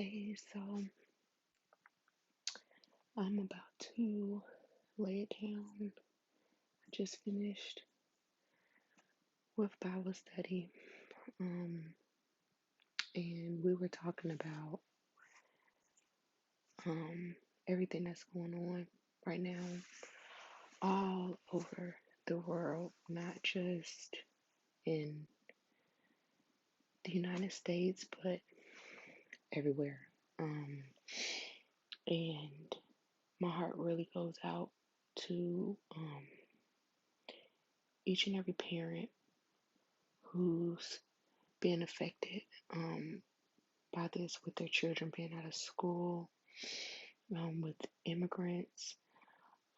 Hey, so I'm about to lay it down. I just finished with Bible study, um, and we were talking about um, everything that's going on right now all over the world, not just in the United States, but everywhere. Um, and my heart really goes out to each and every parent who's being affected um, by this with their children being out of school, with immigrants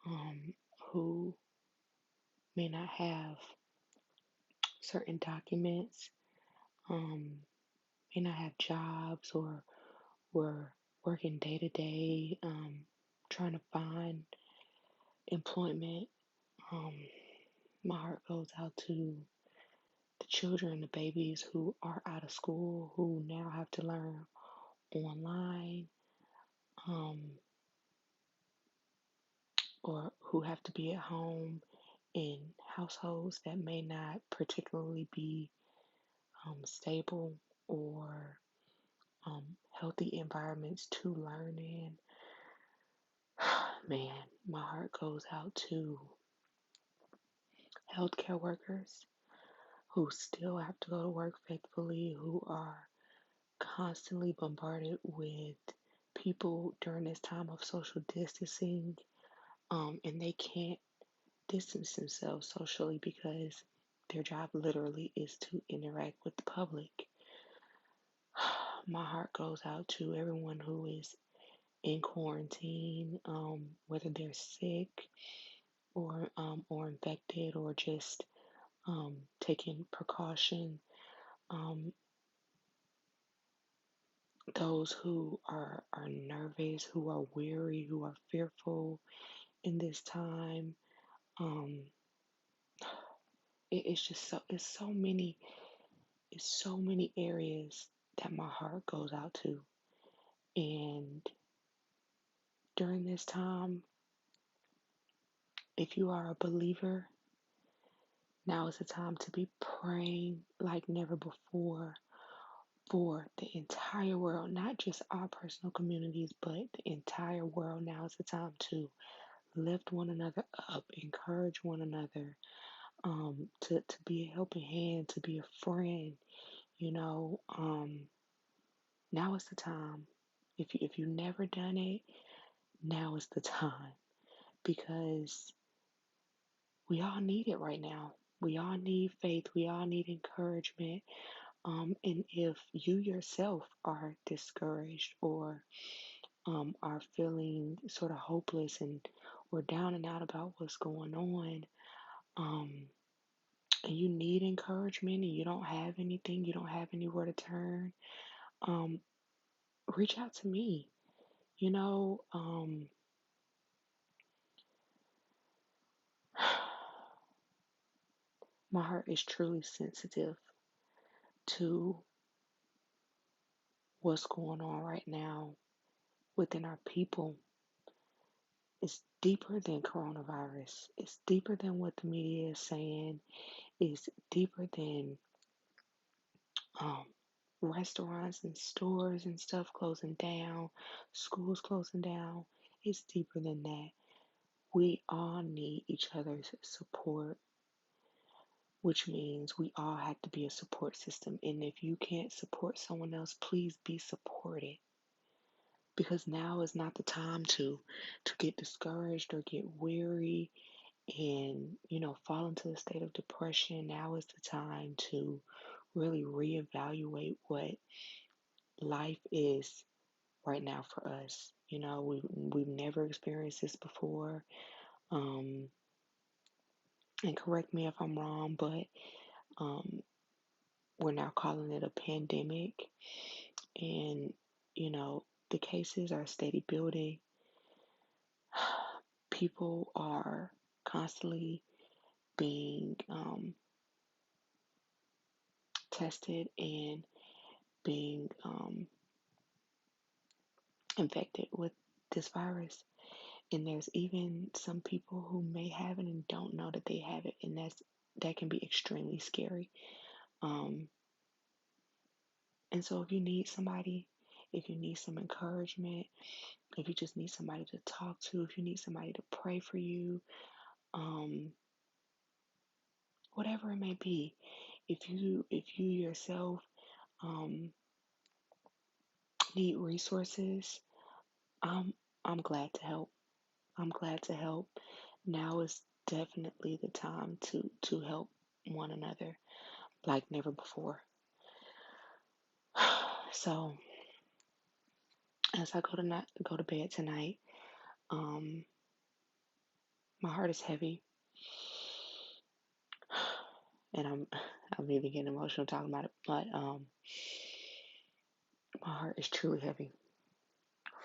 um, who may not have certain documents, um, may not have jobs, or were working day to day, trying to find employment. Um, my heart goes out to the children, the babies who are out of school, who now have to learn online, um, or who have to be at home in households that may not particularly be stable or healthy environments to learn in. Man, my heart goes out to healthcare workers who still have to go to work faithfully, who are constantly bombarded with people during this time of social distancing, and they can't distance themselves socially because their job literally is to interact with the public. My heart goes out to everyone who is in quarantine, whether they're sick or infected or just taking precaution. Um, those who are nervous, who are weary, who are fearful in this time. Um, it's just so many areas that my heart goes out to. And during this time, if you are a believer, now is the time to be praying like never before for the entire world, not just our personal communities, but the entire world. Now is the time to lift one another up, encourage one another, to be a helping hand, to be a friend. You know, now is the time. If you never done it, now is the time because we all need it right now. We all need faith. We all need encouragement. And if you yourself are discouraged or are feeling sort of hopeless and or down and out about what's going on, um, and you need encouragement and you don't have anything, you don't have anywhere to turn, um, reach out to me. You know, my heart is truly sensitive to what's going on right now within our people. It's deeper than coronavirus. It's deeper than what the media is saying. It's deeper than um, restaurants and stores and stuff closing down, schools closing down. It's deeper than that. We all need each other's support, which means we all have to be a support system. And if you can't support someone else, please be supported. Because now is not the time to get discouraged or get weary and fall into a state of depression. Now is the time to really reevaluate what life is right now for us. We've never experienced this before. Um, and correct me if I'm wrong, but um, we're now calling it a pandemic, and the cases are steady building. People are constantly being tested and being infected with this virus. And there's even some people who may have it and don't know that they have it, and that can be extremely scary. Um, and so if you need somebody, if you need some encouragement, if you just need somebody to talk to, if you need somebody to pray for you, um, whatever it may be, if you yourself um, need resources, I'm I'm glad to help. I'm glad to help. Now is definitely the time to help one another like never before. So as I go to bed tonight, um, my heart is heavy, and I'm even getting emotional talking about it. But my heart is truly heavy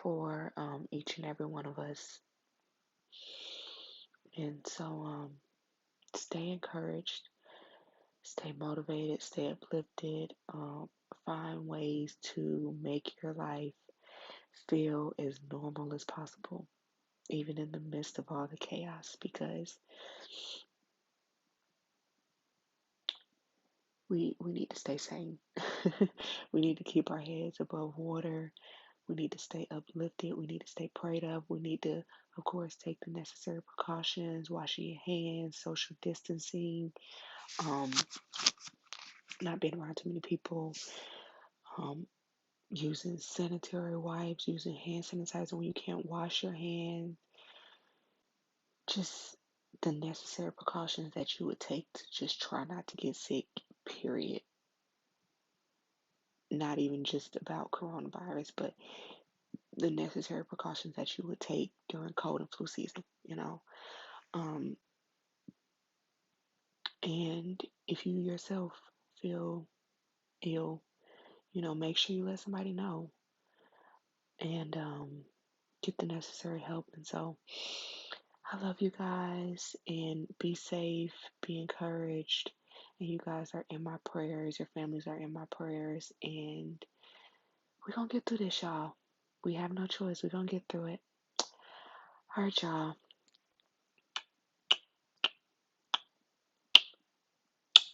for each and every one of us, and so stay encouraged, stay motivated, stay uplifted. Find ways to make your life feel as normal as possible, even in the midst of all the chaos, because we need to stay sane. We need to keep our heads above water. We need to stay uplifted. We need to stay prayed up. We need to, of course, take the necessary precautions, washing your hands, social distancing, um, not being around too many people, um, using sanitary wipes, using hand sanitizer when you can't wash your hands, just the necessary precautions that you would take to just try not to get sick, period. Not even just about coronavirus, but the necessary precautions that you would take during cold and flu season. Um, and if you yourself feel ill, make sure you let somebody know and get the necessary help. And so I love you guys and be safe, be encouraged. And you guys are in my prayers, your families are in my prayers, and we're gonna get through this, y'all. We have no choice. We're gonna get through it. All right, y'all.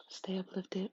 Stay uplifted.